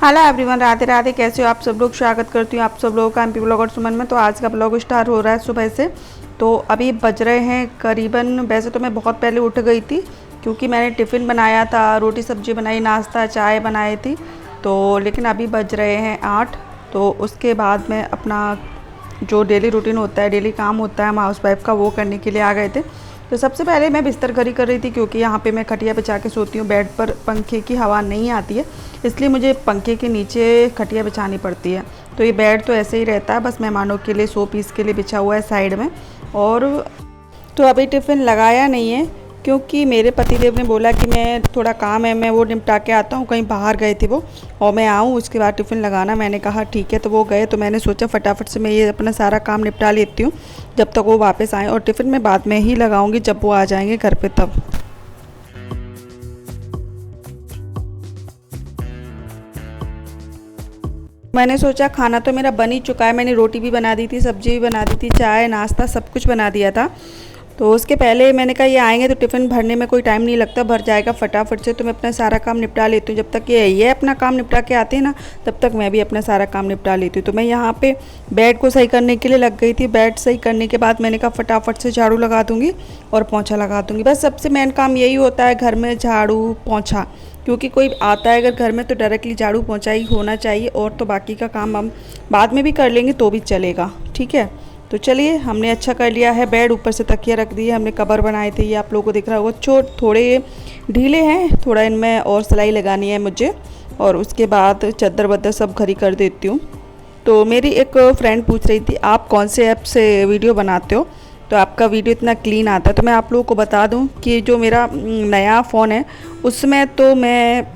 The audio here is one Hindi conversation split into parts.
Hello everyone, Radhe Radhe. कैसे हो आप सब लोग। स्वागत करती हूँ आप सब लोगों का एमपी ब्लॉगर सुमन में। तो आज का ब्लॉग स्टार्ट हो रहा है सुबह से। तो अभी बज रहे हैं करीबन, वैसे तो मैं बहुत पहले उठ गई थी क्योंकि मैंने टिफ़िन बनाया था, रोटी सब्जी बनाई, नाश्ता चाय बनाई थी। तो लेकिन अभी बज रहे हैं 8। तो उसके बाद मैं अपना जो डेली रूटीन होता है, डेली काम होता है हम हाउस वाइफ का, वो करने के लिए आ गए थे। तो सबसे पहले मैं बिस्तर खड़ी कर रही थी क्योंकि यहाँ पे मैं खटिया बिछा के सोती हूँ। बेड पर पंखे की हवा नहीं आती है, इसलिए मुझे पंखे के नीचे खटिया बिछानी पड़ती है। तो ये बेड तो ऐसे ही रहता है, बस मेहमानों के लिए 100 पीस के लिए बिछा हुआ है साइड में। और तो अभी टिफ़िन लगाया नहीं है क्योंकि मेरे पतिदेव ने बोला कि मैं थोड़ा काम है, मैं वो निपटा के आता हूँ, कहीं बाहर गए थे वो, और मैं आऊँ उसके बाद टिफ़िन लगाना। मैंने कहा ठीक है। तो वो गए तो मैंने सोचा फटाफट से मैं ये अपना सारा काम निपटा लेती हूँ जब तक वो वापस आएँ, और टिफ़िन में बाद में ही लगाऊंगी जब वो आ जाएंगे घर पे तब। मैंने सोचा खाना तो मेरा बन ही चुका है, मैंने रोटी भी बना दी थी, सब्जी भी बना दी थी, चाय नाश्ता सब कुछ बना दिया था। तो उसके पहले मैंने कहा ये आएंगे तो टिफ़िन भरने में कोई टाइम नहीं लगता, भर जाएगा फटाफट से। तो मैं अपना सारा काम निपटा लेती हूँ, जब तक ये अपना काम निपटा के आते हैं ना तब तक मैं भी अपना सारा काम निपटा लेती हूँ। तो मैं यहाँ पे बेड को सही करने के लिए लग गई थी। बेड सही करने के बाद मैंने कहा फटाफट से झाड़ू लगा दूँगी और पोंछा लगा दूँगी। बस सबसे मेन काम यही होता है घर में, झाड़ू पोंछा। क्योंकि कोई आता है अगर घर में तो डायरेक्टली झाड़ू पोंछा ही होना चाहिए, और तो बाकी का काम हम बाद में भी कर लेंगे तो भी चलेगा। ठीक है, तो चलिए हमने अच्छा कर लिया है। बेड ऊपर से तकिया रख दिए, हमने कवर बनाए थे, ये आप लोगों को दिख रहा होगा। थोड़े ढीले हैं, थोड़ा इनमें और सिलाई लगानी है मुझे। और उसके बाद चादर वदर सब घरी कर देती हूँ। तो मेरी एक फ्रेंड पूछ रही थी आप कौन से ऐप से वीडियो बनाते हो तो आपका वीडियो इतना क्लीन आता है। तो मैं आप लोगों को बता दूं कि जो मेरा नया फ़ोन है उसमें तो मैं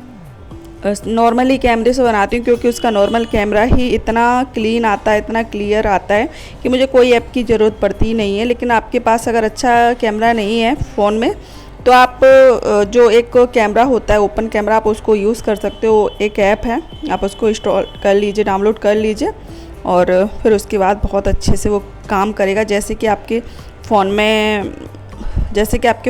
नॉर्मली कैमरे से बनाती हूँ, क्योंकि उसका नॉर्मल कैमरा ही इतना क्लीन आता है, इतना क्लियर आता है कि मुझे कोई ऐप की ज़रूरत पड़ती ही नहीं है। लेकिन आपके पास अगर अच्छा कैमरा नहीं है फ़ोन में तो आप जो एक कैमरा होता है ओपन कैमरा, आप उसको यूज़ कर सकते हो। एक ऐप है, आप उसको इंस्टॉल कर लीजिए, डाउनलोड कर लीजिए, और फिर उसके बाद बहुत अच्छे से वो काम करेगा। जैसे कि आपके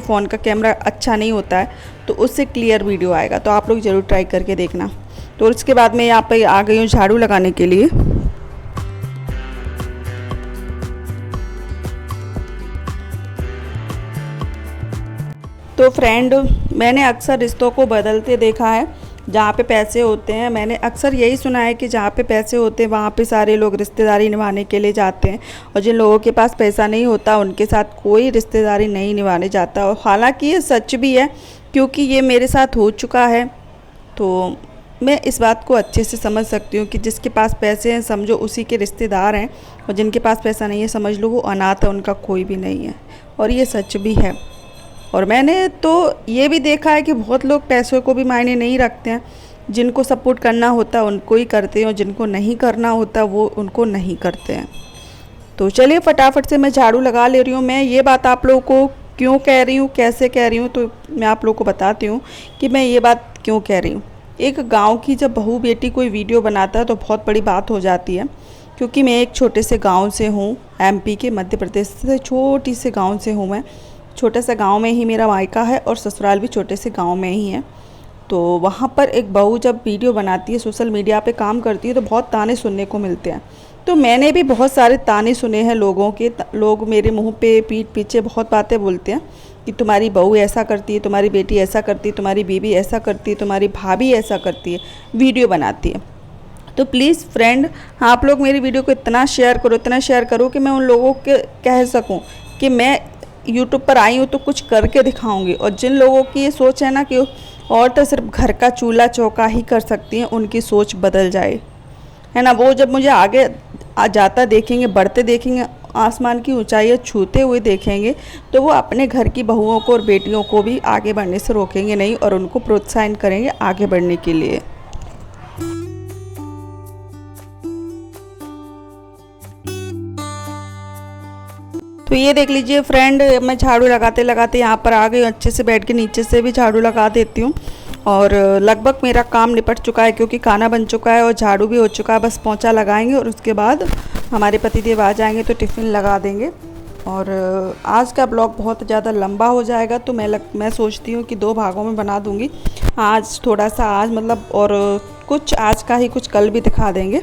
फ़ोन का कैमरा अच्छा नहीं होता है तो उससे क्लियर वीडियो आएगा। तो आप लोग ज़रूर ट्राई करके देखना। तो उसके बाद मैं यहाँ पे आ गई हूँ झाड़ू लगाने के लिए। तो फ्रेंड, मैंने अक्सर रिश्तों को बदलते देखा है। जहाँ पे पैसे होते हैं, मैंने अक्सर यही सुना है कि जहाँ पे पैसे होते हैं वहाँ पे सारे लोग रिश्तेदारी निभाने के लिए जाते हैं, और जिन लोगों के पास पैसा नहीं होता उनके साथ कोई रिश्तेदारी नहीं निभाने जाता। और हालांकि ये सच भी है क्योंकि ये मेरे साथ हो चुका है। तो मैं इस बात को अच्छे से समझ सकती हूँ कि जिसके पास पैसे हैं समझो उसी के रिश्तेदार हैं, और जिनके पास पैसा नहीं है समझ लो वो अनाथ है, उनका कोई भी नहीं है। और ये सच भी है। और मैंने तो ये भी देखा है कि बहुत लोग पैसों को भी मायने नहीं रखते हैं। जिनको सपोर्ट करना होता है उनको ही करते हैं, और जिनको नहीं करना होता वो उनको नहीं करते हैं। तो चलिए फटाफट से मैं झाड़ू लगा ले रही हूँ। मैं ये बात आप लोगों को क्यों कह रही हूँ, कैसे कह रही हूँ, तो मैं आप लोगों को बताती हूँ कि मैं ये बात क्यों कह रही हूँ। एक गाँव की जब बहू बेटी कोई वीडियो बनाता है तो बहुत बड़ी बात हो जाती है। क्योंकि मैं एक छोटे से गाँव से हूँ, MP के, मध्य प्रदेश से छोटी से गाँव से हूँ मैं। छोटे से गांव में ही मेरा मायका है और ससुराल भी छोटे से गांव में ही है। तो वहाँ पर एक बहू जब वीडियो बनाती है, सोशल मीडिया पे काम करती है, तो बहुत ताने सुनने को मिलते हैं। तो मैंने भी बहुत सारे ताने सुने हैं लोगों के। लोग मेरे मुंह पे पीठ पीछे बहुत बातें बोलते हैं कि तुम्हारी बहू ऐसा करती है, तुम्हारी बेटी ऐसा करती है, तुम्हारी बीवी ऐसा करती है, तुम्हारी भाभी ऐसा करती है, वीडियो बनाती है। तो प्लीज़ फ्रेंड, आप लोग मेरी वीडियो को इतना शेयर करो कि मैं उन लोगों के कह सकूँ कि मैं यूट्यूब पर आई हूँ तो कुछ करके दिखाऊंगी। और जिन लोगों की ये सोच है ना कि औरतें सिर्फ घर का चूल्हा चौका ही कर सकती हैं, उनकी सोच बदल जाए, है ना। वो जब मुझे आगे जाता देखेंगे, बढ़ते देखेंगे, आसमान की ऊंचाइयाँ छूते हुए देखेंगे, तो वो अपने घर की बहुओं को और बेटियों को भी आगे बढ़ने से रोकेंगे नहीं, और उनको प्रोत्साहन करेंगे आगे बढ़ने के लिए। तो ये देख लीजिए फ्रेंड, मैं झाड़ू लगाते लगाते यहाँ पर आ गई हूँ। अच्छे से बेड के नीचे से भी झाड़ू लगा देती हूँ, और लगभग मेरा काम निपट चुका है क्योंकि खाना बन चुका है और झाड़ू भी हो चुका है। बस पोंछा लगाएंगे और उसके बाद हमारे पतिदेव आ जाएंगे तो टिफ़िन लगा देंगे। और आज का ब्लॉग बहुत ज़्यादा लंबा हो जाएगा, तो मैं सोचती हूँ कि 2 भागों में बना दूँगी। आज थोड़ा सा आज मतलब, और कुछ आज का ही कुछ कल भी दिखा देंगे।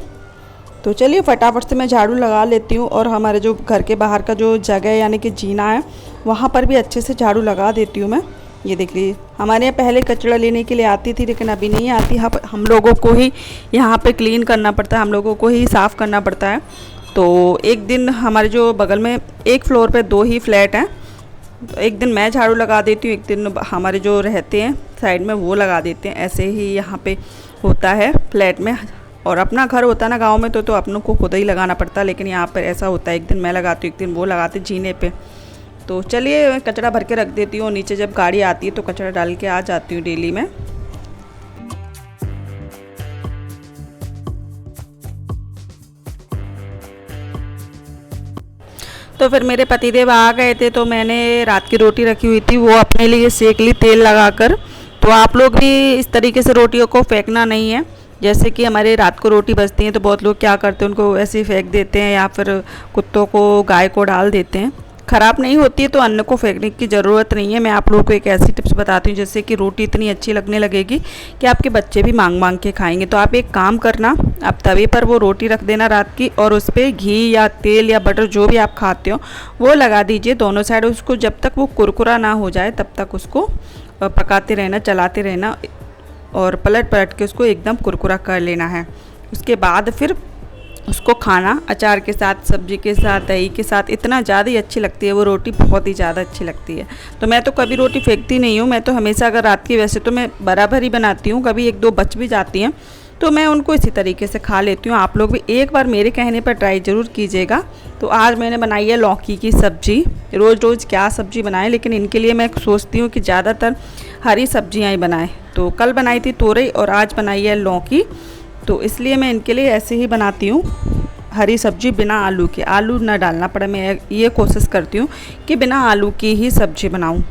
तो चलिए फटाफट से मैं झाड़ू लगा लेती हूँ, और हमारे जो घर के बाहर का जो जगह यानी कि जीना है वहाँ पर भी अच्छे से झाड़ू लगा देती हूँ मैं। ये देख लीजिए, हमारे यहाँ पहले कचरा लेने के लिए आती थी, लेकिन अभी नहीं आती। हम लोगों को ही यहाँ पे क्लीन करना पड़ता है, हम लोगों को ही साफ़ करना पड़ता है। तो एक दिन हमारे जो बगल में एक फ्लोर पे 2 ही फ्लैट हैं, तो एक दिन मैं झाड़ू लगा देती हूँ, एक दिन हमारे जो रहते हैं साइड में वो लगा देते हैं। ऐसे ही यहाँ पे होता है फ्लैट में। और अपना घर होता है ना गाँव में, तो अपनों को खुद ही लगाना पड़ता है, लेकिन यहाँ पर ऐसा होता है एक दिन मैं लगाती हूँ, एक दिन वो लगाते जीने पे। तो चलिए कचरा भर के रख देती हूँ, नीचे जब गाड़ी आती है तो कचरा डाल के आ जाती हूँ डेली में। तो फिर मेरे पतिदेव आ गए थे, तो मैंने रात की रोटी रखी हुई थी वो अपने लिए सेक ली तेल लगाकर। तो आप लोग भी इस तरीके से रोटियों को फेंकना नहीं है। जैसे कि हमारे रात को रोटी बचती है तो बहुत लोग क्या करते हैं, उनको ऐसे ही फेंक देते हैं या फिर कुत्तों को गाय को डाल देते हैं। ख़राब नहीं होती है तो अन्न को फेंकने की ज़रूरत नहीं है। मैं आप लोगों को एक ऐसी टिप्स बताती हूँ जिससे कि रोटी इतनी अच्छी लगने लगेगी कि आपके बच्चे भी मांग मांग के खाएंगे। तो आप एक काम करना, आप तवे पर वो रोटी रख देना रात की, और उस पर घी या तेल या बटर जो भी आप खाते हो वो लगा दीजिए दोनों साइड। उसको जब तक वो कुरकुरा ना हो जाए तब तक उसको पकाते रहना, चलाते रहना, और पलट पलट के उसको एकदम कुरकुरा कर लेना है। उसके बाद फिर उसको खाना अचार के साथ, सब्जी के साथ, दही के साथ इतना ज़्यादा ही अच्छी लगती है वो रोटी, बहुत ही ज़्यादा अच्छी लगती है। तो मैं तो कभी रोटी फेंकती नहीं हूँ, मैं तो हमेशा अगर रात की, वैसे तो मैं बराबर ही बनाती हूँ, कभी 1-2 बच भी जाती हैं तो मैं उनको इसी तरीके से खा लेती हूँ। आप लोग भी एक बार मेरे कहने पर ट्राई ज़रूर कीजिएगा। तो आज मैंने बनाई है लौकी की सब्ज़ी। रोज़ रोज़ क्या सब्ज़ी बनाएं, लेकिन इनके लिए मैं सोचती हूँ कि ज़्यादातर हरी सब्जियाँ ही बनाएं। तो कल बनाई थी तोरई और आज बनाई है लौकी, तो इसलिए मैं इनके लिए ऐसे ही बनाती हूँ हरी सब्जी बिना आलू के। आलू ना डालना पड़े, मैं ये कोशिश करती हूँ कि बिना आलू की ही सब्जी बनाऊँ।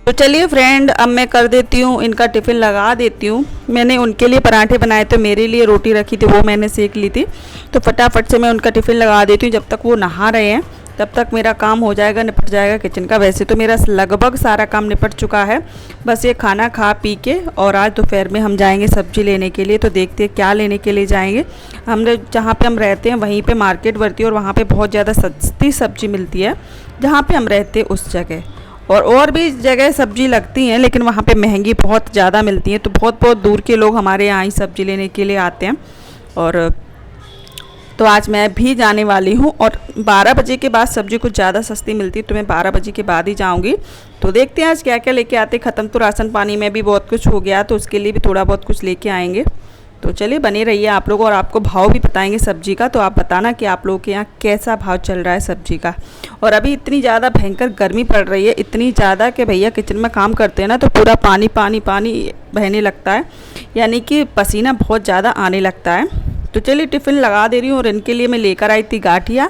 तो चलिए फ्रेंड, अब मैं कर देती हूँ इनका टिफ़िन लगा देती हूँ। मैंने उनके लिए पराठे बनाए थे, मेरे लिए रोटी रखी थी वो मैंने सेक ली थी। तो फटाफट से मैं उनका टिफ़िन लगा देती हूँ। जब तक वो नहा रहे हैं तब तक मेरा काम हो जाएगा, निपट जाएगा किचन का। वैसे तो मेरा लगभग सारा काम निपट चुका है, बस ये खाना खा पी के। और आज दोपहर में हम जाएंगे सब्ज़ी लेने के लिए, तो देखते हैं क्या लेने के लिए जाएंगे। हमने जहाँ पे हम रहते हैं वहीं पे मार्केट बढ़ती है, और वहाँ पे बहुत ज़्यादा सस्ती सब्ज़ी मिलती है जहाँ पे हम रहते हैं उस जगह। और भी जगह सब्ज़ी लगती हैं, लेकिन वहाँ पे महंगी बहुत ज़्यादा मिलती हैं। तो बहुत बहुत दूर के लोग हमारे यहाँ ही सब्ज़ी लेने के लिए आते हैं। और तो आज मैं भी जाने वाली हूँ, और 12 बजे के बाद सब्ज़ी कुछ ज़्यादा सस्ती मिलती है, तो मैं 12 बजे के बाद ही जाऊँगी। तो देखते हैं आज क्या क्या लेके आते। ख़त्म तो राशन पानी में भी बहुत कुछ हो गया, तो उसके लिए भी थोड़ा बहुत कुछ लेके आएंगे। तो चलिए बने रहिए आप लोग, और आपको भाव भी बताएंगे सब्ज़ी का। तो आप बताना कि आप लोगों के यहाँ कैसा भाव चल रहा है सब्ज़ी का। और अभी इतनी ज़्यादा भयंकर गर्मी पड़ रही है, इतनी ज़्यादा कि भैया किचन में काम करते हैं ना तो पूरा पानी पानी पानी बहने लगता है, यानी कि पसीना बहुत ज़्यादा आने लगता है। तो चलिए टिफ़िन लगा दे रही हूँ। और इनके लिए मैं लेकर आई थी गाठिया,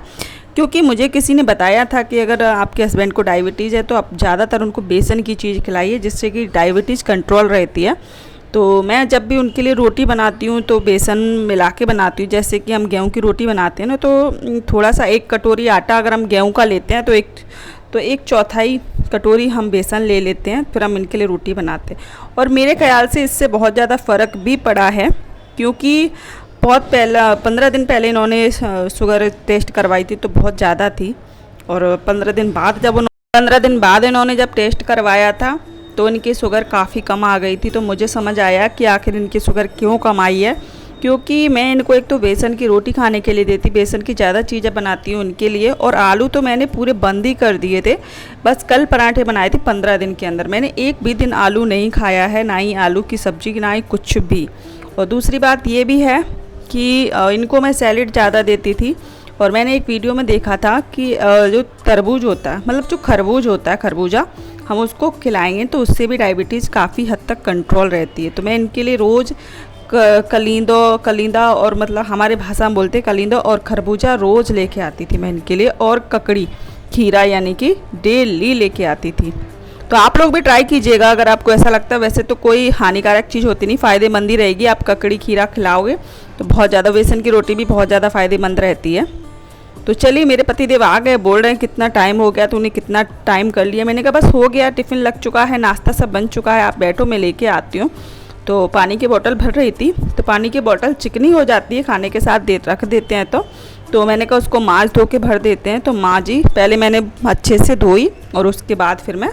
क्योंकि मुझे किसी ने बताया था कि अगर आपके हस्बैंड को डायबिटीज़ है तो आप ज़्यादातर उनको बेसन की चीज़ खिलाइए, जिससे कि डायबिटीज़ कंट्रोल रहती है। तो मैं जब भी उनके लिए रोटी बनाती हूँ तो बेसन मिला के बनाती हूँ। जैसे कि हम गेहूं की रोटी बनाते हैं ना, तो थोड़ा सा 1 कटोरी आटा अगर हम गेहूं का लेते हैं तो 1/4 कटोरी हम बेसन ले लेते हैं, फिर हम इनके लिए रोटी बनाते हैं। और मेरे ख्याल से इससे बहुत ज़्यादा फ़र्क भी पड़ा है, क्योंकि बहुत पहला 15 दिन पहले इन्होंने शुगर टेस्ट करवाई थी तो बहुत ज़्यादा थी। और 15 दिन बाद इन्होंने जब टेस्ट करवाया था तो इनकी शुगर काफ़ी कम आ गई थी। तो मुझे समझ आया कि आखिर इनकी शुगर क्यों कम आई है, क्योंकि मैं इनको एक तो बेसन की रोटी खाने के लिए देती, बेसन की ज़्यादा चीज़ें बनाती हूँ उनके लिए। और आलू तो मैंने पूरे बंद ही कर दिए थे, बस कल पराठे बनाए थे। 15 दिन के अंदर मैंने एक भी दिन आलू नहीं खाया है, ना ही आलू की सब्ज़ी, ना ही कुछ भी। और दूसरी बात ये भी है कि इनको मैं सैलेड ज़्यादा देती थी। और मैंने एक वीडियो में देखा था कि जो तरबूज होता है, मतलब जो खरबूज होता है, खरबूजा, हम उसको खिलाएंगे तो उससे भी डायबिटीज़ काफ़ी हद तक कंट्रोल रहती है। तो मैं इनके लिए रोज़ कलिंदा और मतलब हमारे भाषा में बोलते हैं कलिंदा और खरबूजा रोज़ लेके आती थी मैं इनके लिए। और ककड़ी, खीरा, यानी कि डेली लेके आती थी। तो आप लोग भी ट्राई कीजिएगा अगर आपको ऐसा लगता है। वैसे तो कोई हानिकारक चीज़ होती नहीं, फ़ायदेमंद ही रहेगी। आप ककड़ी खीरा खिलाओगे तो बहुत ज़्यादा, बेसन की रोटी भी बहुत ज़्यादा फ़ायदेमंद रहती है। तो चलिए मेरे पतिदेव आ गए, बोल रहे हैं कितना टाइम हो गया, तो उन्हें कितना टाइम कर लिया। मैंने कहा बस हो गया, टिफ़िन लग चुका है, नाश्ता सब बन चुका है, आप बैठो मैं लेके आती हूँ। तो पानी की बोतल भर रही थी, तो पानी की बोतल चिकनी हो जाती है खाने के साथ रख देते हैं तो मैंने कहा उसको माँज धो के भर देते हैं। तो माँजी, पहले मैंने अच्छे से धोई और उसके बाद फिर मैं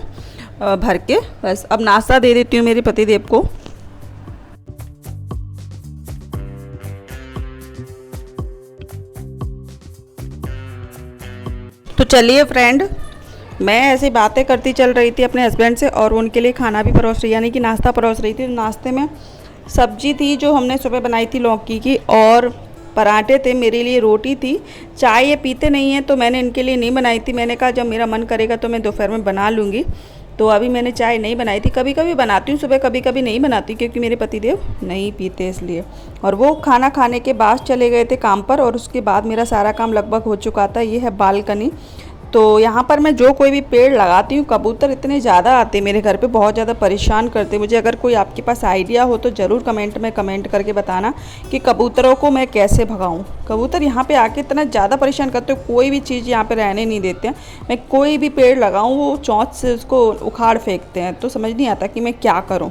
भर के बस अब नाश्ता दे देती हूँ मेरे पतिदेव को। तो चलिए फ्रेंड, मैं ऐसी बातें करती चल रही थी अपने हस्बैंड से और उनके लिए खाना भी परोस रही, यानी कि नाश्ता परोस रही थी। नाश्ते में सब्जी थी जो हमने सुबह बनाई थी लौकी की, और पराठे थे, मेरे लिए रोटी थी। चाय ये पीते नहीं हैं तो मैंने इनके लिए नहीं बनाई थी। मैंने कहा जब मेरा मन करेगा तो मैं दोपहर में बना लूँगी। तो अभी मैंने चाय नहीं बनाई थी, कभी कभी बनाती हूँ सुबह, कभी कभी नहीं बनाती क्योंकि मेरे पतिदेव नहीं पीते इसलिए। और वो खाना खाने के बाद चले गए थे काम पर, और उसके बाद मेरा सारा काम लगभग हो चुका था। ये है बालकनी। तो यहाँ पर मैं जो कोई भी पेड़ लगाती हूँ, कबूतर इतने ज़्यादा आते मेरे घर पे, बहुत ज़्यादा परेशान करते मुझे। अगर कोई आपके पास आइडिया हो तो ज़रूर कमेंट में कमेंट करके बताना कि कबूतरों को मैं कैसे भगाऊँ। कबूतर यहाँ पे आके इतना ज़्यादा परेशान करते हो, कोई भी चीज़ यहाँ पे रहने नहीं देते हैं। मैं कोई भी पेड़ लगाऊँ वो चोंच से उसको उखाड़ फेंकते हैं, तो समझ नहीं आता कि मैं क्या करूँ।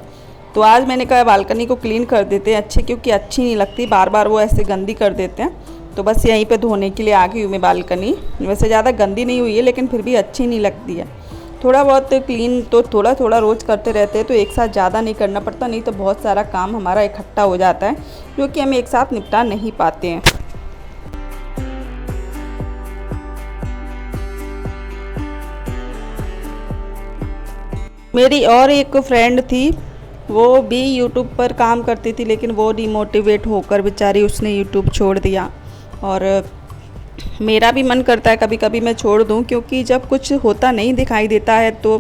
तो आज मैंने कहा बालकनी को क्लीन कर देते हैं अच्छे, क्योंकि अच्छी नहीं लगती, बार बार वो ऐसे गंदी कर देते हैं। तो बस यहीं पे धोने के लिए आ गई हूँ मैं बालकनी। वैसे ज़्यादा गंदी नहीं हुई है लेकिन फिर भी अच्छी नहीं लगती है। थोड़ा बहुत क्लीन तो थोड़ा थोड़ा रोज़ करते रहते हैं, तो एक साथ ज़्यादा नहीं करना पड़ता, नहीं तो बहुत सारा काम हमारा इकट्ठा हो जाता है जो कि हम एक साथ निपटा नहीं पाते हैं। मेरी और एक फ्रेंड थी, वो भी यूट्यूब पर काम करती थी, लेकिन वो डिमोटिवेट होकर बेचारी उसने यूट्यूब छोड़ दिया। और मेरा भी मन करता है कभी कभी मैं छोड़ दूं, क्योंकि जब कुछ होता नहीं दिखाई देता है तो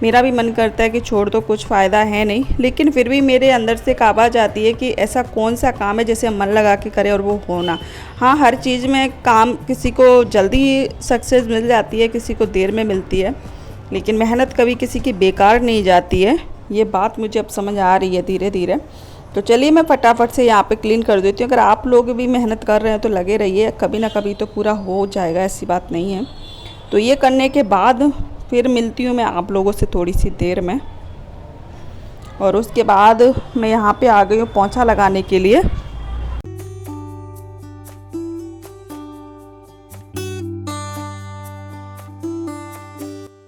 मेरा भी मन करता है कि छोड़ दो, कुछ फ़ायदा है नहीं। लेकिन फिर भी मेरे अंदर से एक आवाज़ आती है कि ऐसा कौन सा काम है जैसे हम मन लगा के करें और वो होना। हाँ, हर चीज़ में काम, किसी को जल्दी सक्सेस मिल जाती है, किसी को देर में मिलती है, लेकिन मेहनत कभी किसी की बेकार नहीं जाती है। ये बात मुझे अब समझ आ रही है धीरे धीरे। तो चलिए मैं फटाफट से यहाँ पे क्लीन कर देती हूँ। अगर आप लोग भी मेहनत कर रहे हैं तो लगे रहिए, कभी ना कभी तो पूरा हो जाएगा, ऐसी बात नहीं है। तो ये करने के बाद फिर मिलती हूँ मैं आप लोगों से थोड़ी सी देर में। और उसके बाद मैं यहाँ पे आ गई हूँ पोंछा लगाने के लिए।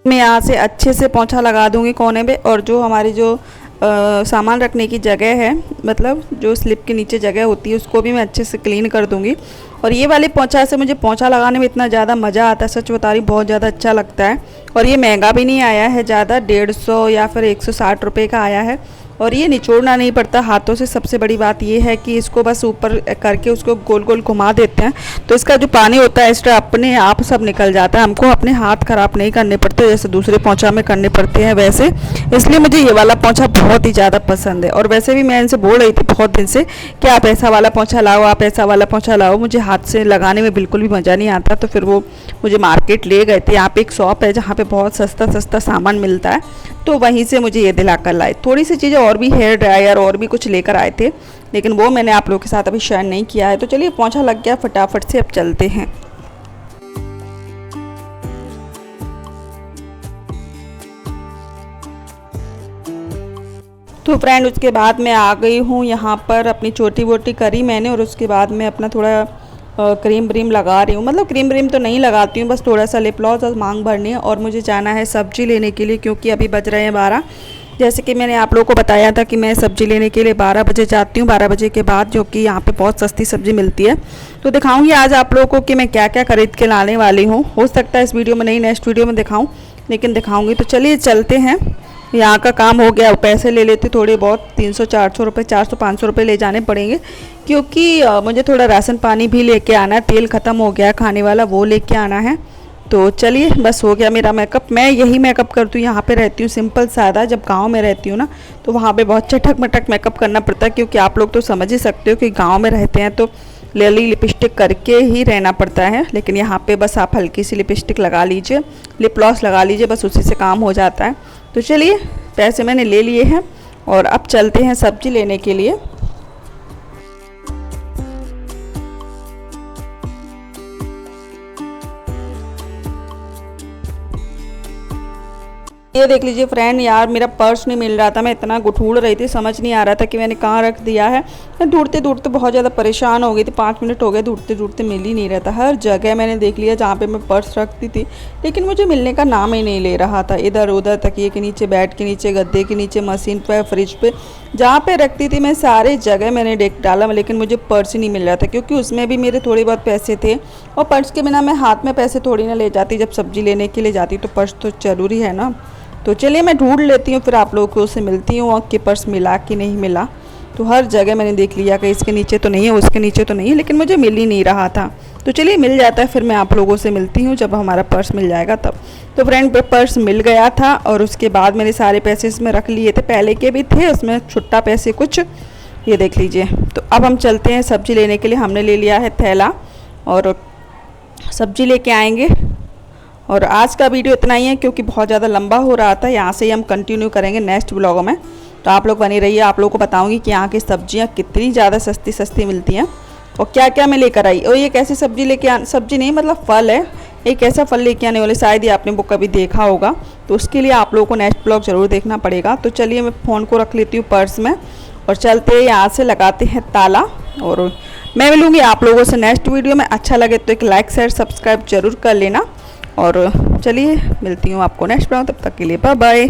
मैं यहाँ से अच्छे से पोंछा लगा दूँगी कोने पे, और जो हमारी जो सामान रखने की जगह है, मतलब जो स्लिप के नीचे जगह होती है, उसको भी मैं अच्छे से क्लीन कर दूँगी। और ये वाले पोंछा से मुझे पोंछा लगाने में इतना ज़्यादा मज़ा आता है, सच बता रही, बहुत ज़्यादा अच्छा लगता है। और ये महंगा भी नहीं आया है ज़्यादा, 150 या फिर 160 रुपये का आया है। और ये निचोड़ना नहीं पड़ता हाथों से। सबसे बड़ी बात ये है कि इसको बस ऊपर करके उसको गोल गोल घुमा देते हैं, तो इसका जो पानी होता है एक्स्ट्रा अपने आप सब निकल जाता है। हमको अपने हाथ ख़राब नहीं करने पड़ते जैसे दूसरे पोंछा में करने पड़ते हैं वैसे। इसलिए मुझे ये वाला पोंछा बहुत ही ज़्यादा पसंद है। और वैसे भी मैं इनसे बोल रही थी बहुत दिन से कि आप ऐसा वाला पोंछा लाओ, आप ऐसा वाला पोंछा लाओ। मुझे हाथ से लगाने में बिल्कुल भी मज़ा नहीं आता। तो फिर वो मुझे मार्केट ले गए थे। यहाँ पे एक शॉप है जहाँ पे बहुत सस्ता सस्ता सामान मिलता है, तो वहीं से मुझे ये दिला कर लाए। थोड़ी सी चीज़ें और भी, हेयर ड्रायर और भी कुछ लेकर आए थे, लेकिन वो मैंने आप लोगों के साथ अभी शेयर नहीं किया है। तो चलिए पोंछा लग गया, फटाफट से अब चलते हैं। तो फ्रेंड उसके बाद मैं आ गई हूँ यहाँ पर, अपनी छोटी वोटी करी मैंने, और उसके बाद मैं अपना थोड़ा क्रीम व्रीम लगा रही हूँ। मतलब क्रीम व्रीम तो नहीं लगाती हूँ, बस थोड़ा सा लिप ग्लॉस और मांग भरनी है। और मुझे जाना है सब्जी लेने के लिए, क्योंकि अभी बज रहे हैं 12। जैसे कि मैंने आप लोगों को बताया था कि मैं सब्ज़ी लेने के लिए 12 बजे जाती हूँ, 12 बजे के बाद, जो कि यहाँ पे बहुत सस्ती सब्ज़ी मिलती है। तो दिखाऊंगी आज आप लोगों को कि मैं क्या क्या खरीद के लाने वाली हूँ। हो सकता है इस वीडियो में नहीं, नेक्स्ट वीडियो में दिखाऊँ, लेकिन दिखाऊंगी। तो चलिए चलते हैं। यहाँ का काम हो गया, पैसे ले लेते थोड़े बहुत, 300-400 रुपये, 400-500 रुपये ले जाने पड़ेंगे, क्योंकि मुझे थोड़ा राशन पानी भी लेके आना है। तेल ख़त्म हो गया खाने वाला, वो लेके आना है। तो चलिए बस हो गया मेरा मेकअप। मैं यही मेकअप करती हूँ, यहाँ पे रहती हूँ सिंपल सादा। जब गांव में रहती हूँ ना, तो वहाँ पे बहुत चटक मटक मेकअप करना पड़ता है, क्योंकि आप लोग तो समझ ही सकते हो कि गांव में रहते हैं तो लेली लिपस्टिक करके ही रहना पड़ता है। लेकिन यहाँ पे बस आप हल्की सी लिपस्टिक लगा लीजिए, लिप ग्लॉस लगा लीजिए, बस उसी से काम हो जाता है। तो चलिए पैसे मैंने ले लिए हैं और अब चलते हैं सब्जी लेने के लिए। ये देख लीजिए फ्रेंड, यार मेरा पर्स नहीं मिल रहा था। मैं इतना ढूंढ रही थी, समझ नहीं आ रहा था कि मैंने कहाँ रख दिया है। मैं ढूंढते ढूंढते बहुत ज़्यादा परेशान हो गई थी। 5 मिनट हो गए ढूंढते ढूंढते, मिल ही नहीं रहा था। हर जगह मैंने देख लिया जहाँ पे मैं पर्स रखती थी, लेकिन मुझे मिलने का नाम ही नहीं ले रहा था। इधर उधर, तकिए के नीचे, बेड के नीचे, गद्दे के नीचे, मशीन पर, फ्रिज पे, जहाँ पे रखती थी मैं सारे जगह मैंने देख डाला, लेकिन मुझे पर्स ही नहीं मिल रहा था, क्योंकि उसमें भी मेरे थोड़े बहुत पैसे थे और पर्स के बिना मैं हाथ में पैसे थोड़ी ना ले जाती। जब सब्जी लेने के लिए जाती तो पर्स तो ज़रूरी है ना। तो चलिए मैं ढूंढ लेती हूँ, फिर आप लोगों को उससे मिलती हूँ कि पर्स मिला कि नहीं मिला। तो हर जगह मैंने देख लिया कि इसके नीचे तो नहीं है, उसके नीचे तो नहीं है, लेकिन मुझे मिल ही नहीं रहा था। तो चलिए मिल जाता है, फिर मैं आप लोगों से मिलती हूँ जब हमारा पर्स मिल जाएगा तब। तो फ्रेंड पर्स मिल गया था और उसके बाद मैंने सारे पैसे इसमें रख लिए थे, पहले के भी थे, उसमें छुट्टा पैसे कुछ, ये देख लीजिए। तो अब हम चलते हैं सब्ज़ी लेने के लिए। हमने ले लिया है थैला और सब्ज़ी लेके आएंगे। और आज का वीडियो इतना ही है, क्योंकि बहुत ज़्यादा लंबा हो रहा था। यहाँ से ही हम कंटिन्यू करेंगे नेक्स्ट ब्लॉग में। तो आप लोग बनी रहिए, आप लोगों को बताऊंगी कि यहाँ की सब्जियाँ कितनी ज़्यादा सस्ती सस्ती मिलती हैं और क्या क्या मैं लेकर आई। और ये कैसी सब्जी लेके सब्जी नहीं, मतलब फल है, एक ऐसा फल लेके आने वाले, शायद ही आपने वो कभी देखा होगा। तो उसके लिए आप लोगों को नेक्स्ट ब्लॉग ज़रूर देखना पड़ेगा। तो चलिए मैं फ़ोन को रख लेती हूँ पर्स में और चलते यहाँ से लगाते हैं ताला। और मैं मिलूँगी आप लोगों से नेक्स्ट वीडियो में। अच्छा लगे तो एक लाइक शेयर सब्सक्राइब जरूर कर लेना। और चलिए मिलती हूँ आपको नेक्स्ट ब्लॉग, तब तक के लिए बाय बाय।